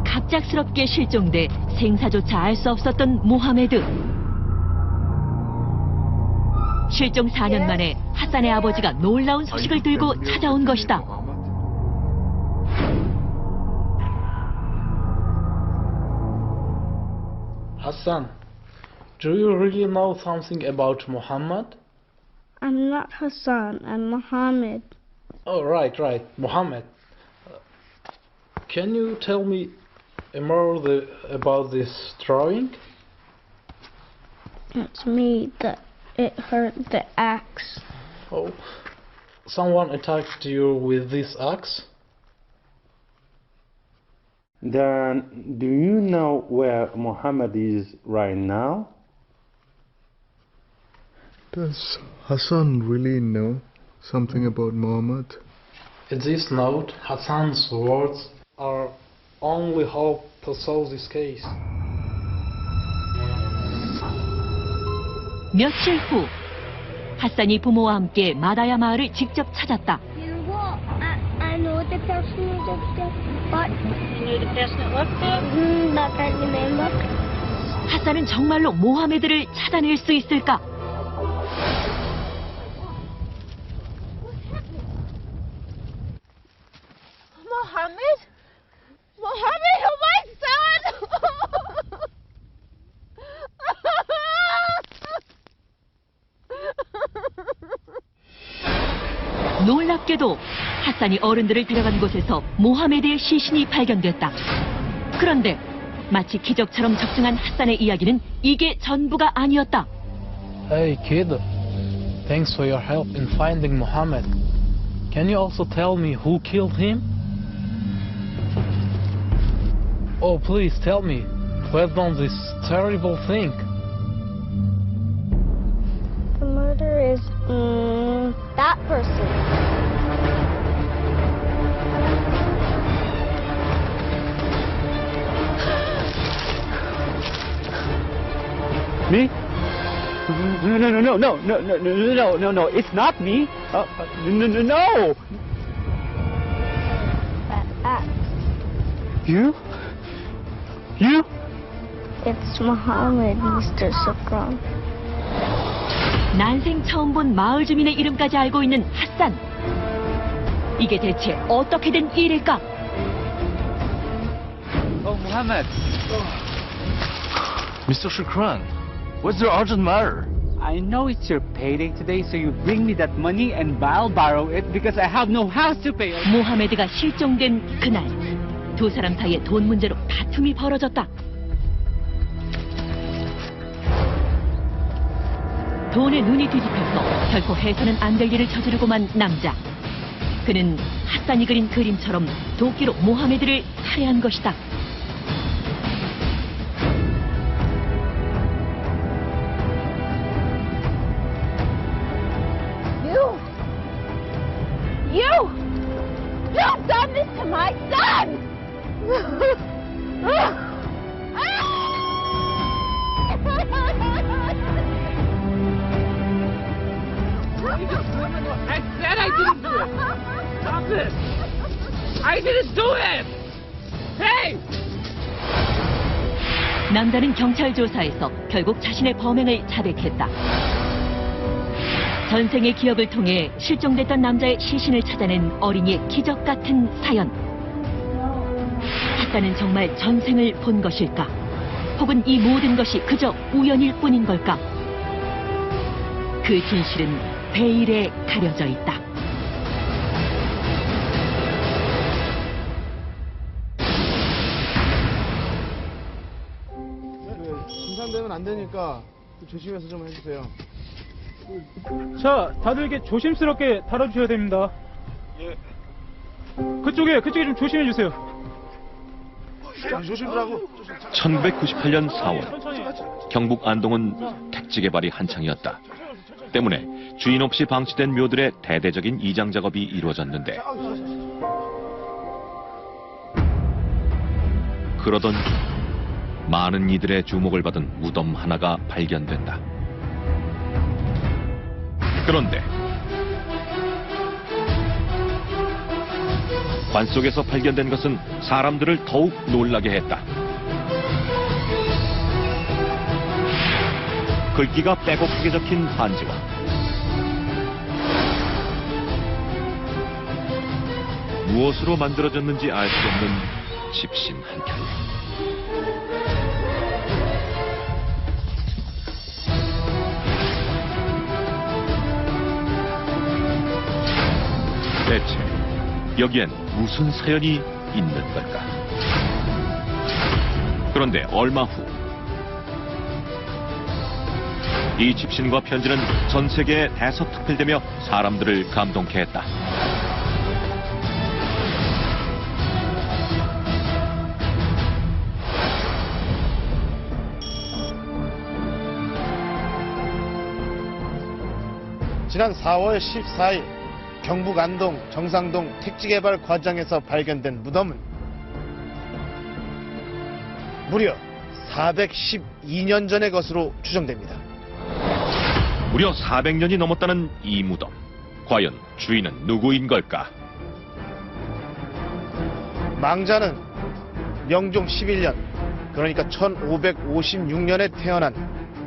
갑작스럽게 실종돼 생사조차 알 수 없었던 모하메드. 실종 4년 만에 핫산의 아버지가 놀라운 소식을 들고 찾아온 것이다. Hassan, do you really know something about Muhammad? I'm not Hassan, I'm Mohammed. Oh, right, Muhammad. Can you tell me more about this drawing? It's me that it hurt the axe. Oh, someone attacked you with this axe? Then, do you know where Muhammad is right now? Does Hassan really know something about Muhammad? In this note, Hassan's words are only hope to solve this case. 며칠 후 핫산이 부모와 함께 마다야 마을을 직접 찾았다. I know the person who lived there, but... You knew the person that lived there? I can't remember. 핫산은 정말로 모하메드를 찾아낼 수 있을까? Mohammed? Mohammed, oh my son! 놀랍게도 핫산이 어른들을 데려간 곳에서 모하메드의 시신이 발견됐다. 그런데 마치 기적처럼 적중한 핫산의 이야기는 이게 전부가 아니었다. Hey kid, thanks for your help in finding Muhammad. Can you also tell me who killed him? Oh, please tell me who has done this terrible thing. The murder is that person. Me? No, it's not me. No. You? It's Muhammad, Mr. Sukran. 난생 처음 본 마을 주민의 이름까지 알고 있는 핫산. 이게 대체 어떻게 된 일일까? Oh, Muhammad. Mr. Shukran, what's the urgent matter? I know it's your payday today, so you bring me that money and I'll borrow it because I have no house to pay. 모하메드가 실종된 그날, 두 사람 사이에 돈 문제로 다툼이 벌어졌다. 돈에 눈이 뒤집혀서 결코 해서는 안 될 일을 저지르고만 남자. 그는 핫산이 그린 그림처럼 도끼로 모하메드를 살해한 것이다. You've done this to my son! I said I didn't do it. Stop it. I didn't do it. Hey! 남자는 경찰 조사에서 결국 자신의 범행을 자백했다. 전생의 기억을 통해 실종됐던 남자의 시신을 찾아낸 어린이의 기적 같은 사연. 핫산은 정말 전생을 본 것일까? 혹은 이 모든 것이 그저 우연일 뿐인 걸까? 그 진실은 베일에 가려져 있다. 진상되면 안 되니까 조심해서 좀 해주세요. 자, 다들 이렇게 조심스럽게 다뤄주셔야 됩니다. 예. 그쪽에 좀 조심해 주세요. 조심하라고. 1998년 4월 경북 안동은 택지 개발이 한창이었다. 때문에 주인 없이 방치된 묘들의 대대적인 이장 작업이 이루어졌는데 그러던 중 많은 이들의 주목을 받은 무덤 하나가 발견된다. 그런데 관 속에서 발견된 것은 사람들을 더욱 놀라게 했다. 글귀가 빼곡하게 적힌 한지와 무엇으로 만들어졌는지 알 수 없는 집신 한 켤레. 대체 여기엔 무슨 사연이 있는 걸까? 그런데 얼마 후 이 집신과 편지는 전 세계에 대서특필되며 사람들을 감동케 했다. 지난 4월 14일 경북 안동 정상동 택지개발 과정에서 발견된 무덤은 무려 412년 전의 것으로 추정됩니다. 무려 400년이 넘었다는 이 무덤. 과연 주인은 누구인 걸까? 망자는 명종 11년, 그러니까 1556년에 태어난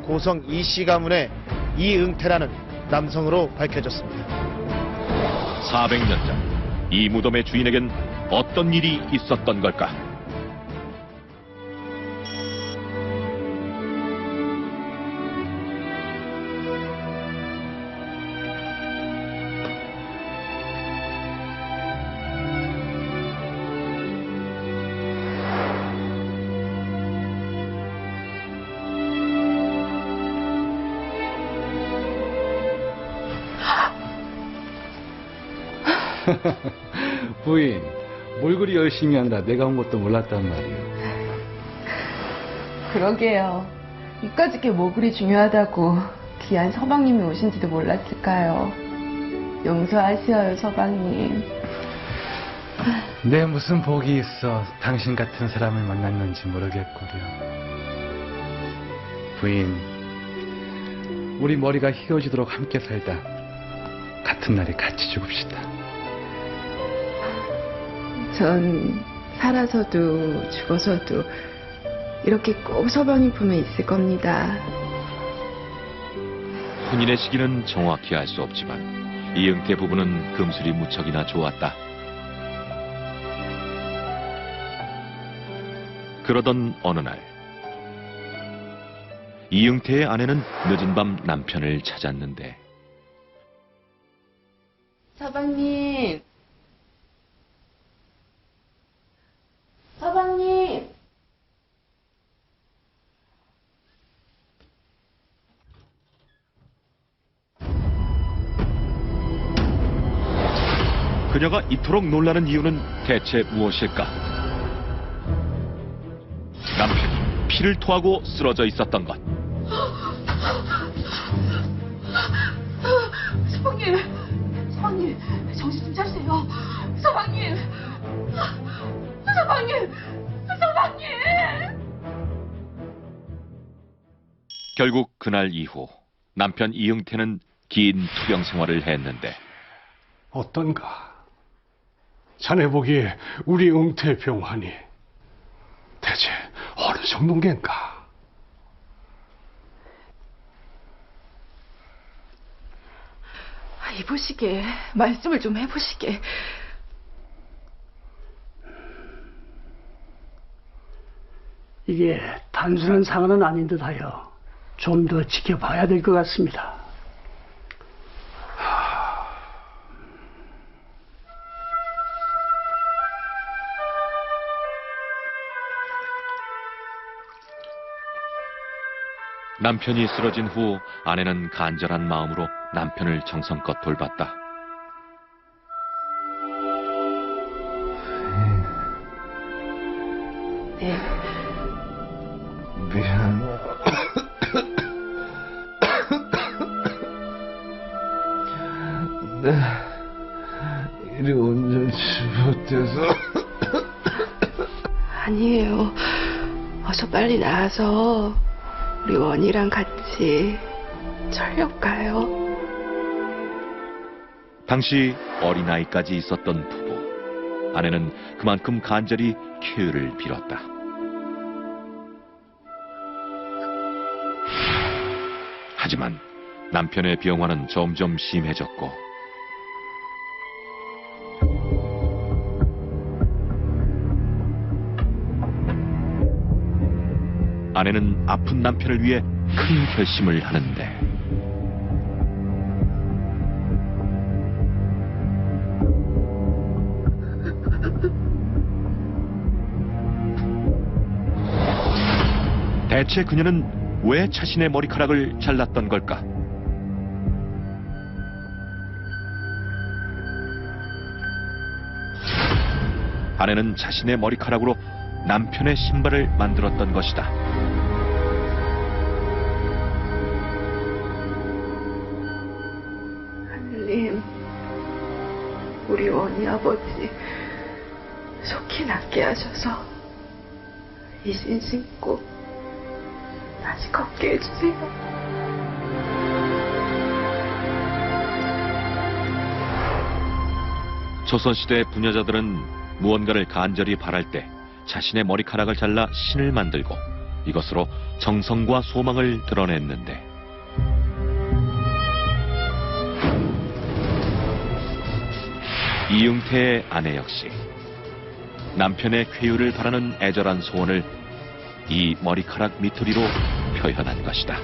고성 이씨 가문의 이응태라는 남성으로 밝혀졌습니다. 400년 전 이 무덤의 주인에겐 어떤 일이 있었던 걸까? 부인, 뭘 그리 열심히 하느라 내가 온 것도 몰랐단 말이에요. 그러게요. 이까짓 게 뭐 그리 중요하다고 귀한 서방님이 오신지도 몰랐을까요? 용서하시어요, 서방님. 내 무슨 복이 있어 당신 같은 사람을 만났는지 모르겠구려. 부인, 우리 머리가 휘어지도록 함께 살다 같은 날에 같이 죽읍시다. 전 살아서도 죽어서도 이렇게 꼭 서방님 품에 있을 겁니다. 혼인의 시기는 정확히 알 수 없지만 이응태 부부는 금술이 무척이나 좋았다. 그러던 어느 날 이응태의 아내는 늦은 밤 남편을 찾았는데 서방님. 서방님. 그녀가 이토록 놀라는 이유는 대체 무엇일까? 남편이 피를 토하고 쓰러져 있었던 것. 서방님, 정신 좀 차리세요. 서방님, 서방님. 결국 그날 이후 남편 이응태는 긴 투병 생활을 했는데 어떤가? 자네 보기에 우리 응태 병환이 대체 어느 정도인가? 이보시게, 말씀을 좀 해보시게. 이게 단순한 상황은 아닌 듯하여 좀 더 지켜봐야 될 것 같습니다. 남편이 쓰러진 후 아내는 간절한 마음으로 남편을 정성껏 돌봤다. 네. 미안. 이리 온전치 못해서. 아니에요. 어서 빨리 나와서 우리 원이랑 같이 철렵 가요. 당시 어린아이까지 있었던 부부. 아내는 그만큼 간절히 쾌유를 빌었다. 하지만 남편의 병환은 점점 심해졌고 아내는 아픈 남편을 위해 큰 결심을 하는데 대체 그녀는 왜 자신의 머리카락을 잘랐던 걸까? 아내는 자신의 머리카락으로 남편의 신발을 만들었던 것이다. 하늘님, 우리 원희 아버지 속히 낫게 하셔서 이 신 신고 다시 걷게 해주세요. 조선시대 부녀자들은 무언가를 간절히 바랄 때 자신의 머리카락을 잘라 신을 만들고 이것으로 정성과 소망을 드러냈는데 이응태의 아내 역시 남편의 쾌유를 바라는 애절한 소원을 이 머리카락 미토리로 표현한 것이다.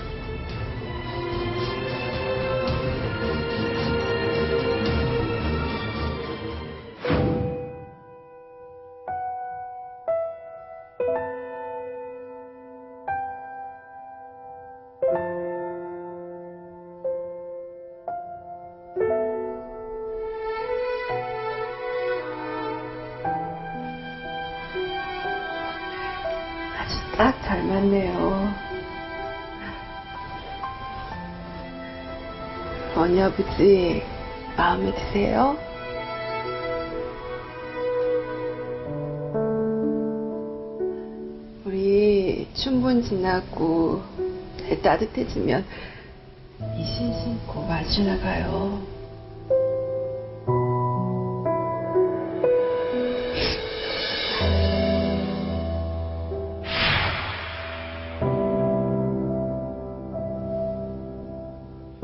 닮았네요. 언니 아버지 마음에 드세요? 우리 춘분 지나고 해 따뜻해지면 이신 신고 마주 나가요.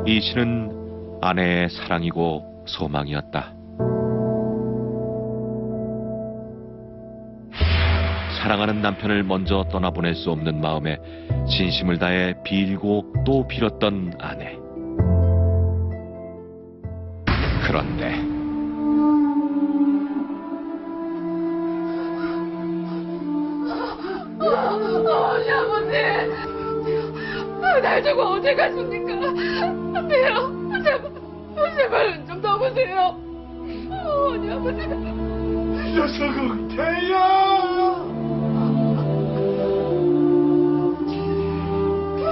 이신은 아내의 사랑이고 소망이었다. 사랑하는 남편을 먼저 떠나보낼 수 없는 마음에 진심을 다해 빌고 또 빌었던 아내. 그런데 언니 아버지, 날 두고 어디 가십니까? 안 돼요. 제발 눈 좀 떠보세요. 언니 아버지. 녀석은 태야!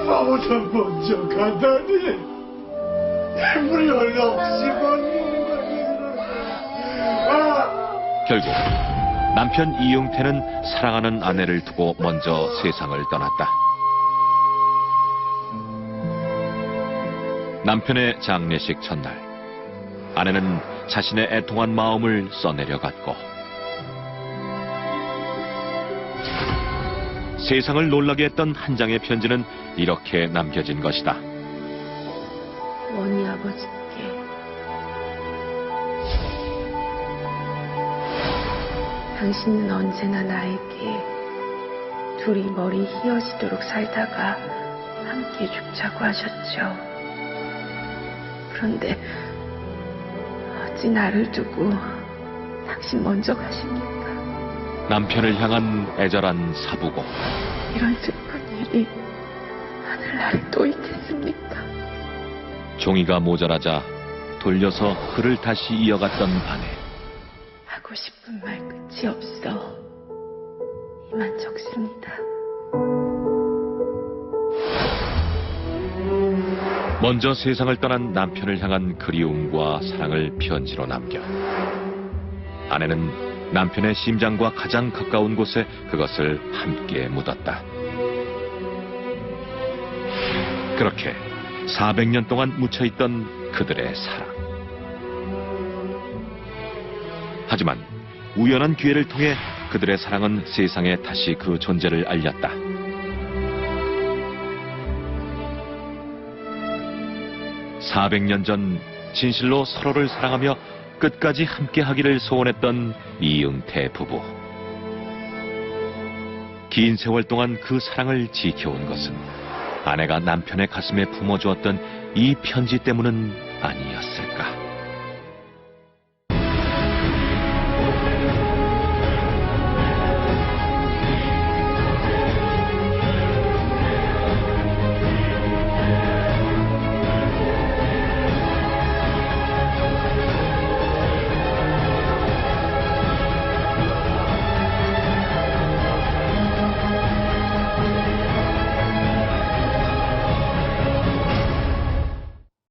나보다 먼저 가다니! 우리 얼없이 결국 남편 이응태는 사랑하는 아내를 두고 먼저 세상을 떠났다. 남편의 장례식 첫날, 아내는 자신의 애통한 마음을 써내려갔고 세상을 놀라게 했던 한 장의 편지는 이렇게 남겨진 것이다. 원희 아버지께 당신은 언제나 나에게 둘이 머리 휘어지도록 살다가 함께 죽자고 하셨죠. 그런데 어찌 나를 두고 당신 먼저 가십니까? 남편을 향한 애절한 사부고 이런 슬픈 일이 하늘나라에 또 있겠습니까? 종이가 모자라자 돌려서 글을 다시 이어갔던 아내. 하고 싶은 말 끝이 없어 이만 적습니다. 먼저 세상을 떠난 남편을 향한 그리움과 사랑을 편지로 남겨 아내는 남편의 심장과 가장 가까운 곳에 그것을 함께 묻었다. 그렇게 400년 동안 묻혀있던 그들의 사랑. 하지만 우연한 기회를 통해 그들의 사랑은 세상에 다시 그 존재를 알렸다. (400년) 전 진실로 서로를 사랑하며 끝까지 함께하기를 소원했던 이응태 부부. 긴 세월 동안 그 사랑을 지켜온 것은 아내가 남편의 가슴에 품어주었던 이 편지 때문은 아니었을까.